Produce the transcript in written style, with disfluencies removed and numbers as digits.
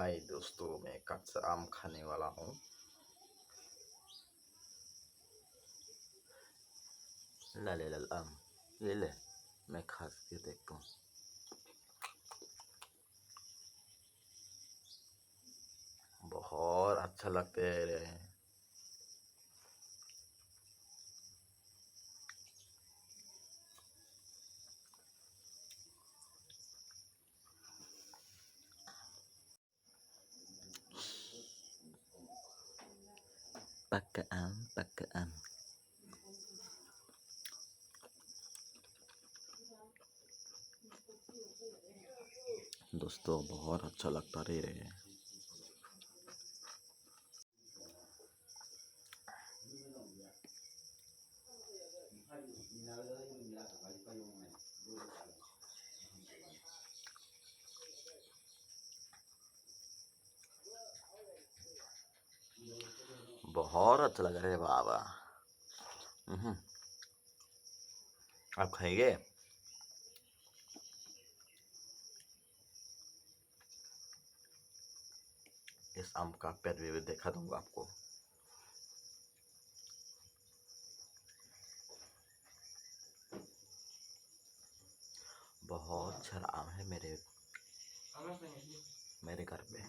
हाय दोस्तों, मैं कच्चा आम खाने वाला हूँ। ला ले ला आम, ये ले, मैं खा के देखता हूँ। बहुत अच्छा लगता है रे। पक्का आम, पक्का आम। दोस्तों बहुत अच्छा लगता रे। बहुत अच्छा लग रहा है बाबा। आप खाएंगे? इस आम का पेड़ भी दिखा दूंगा आपको। बहुत सारा आम है मेरे घर पे।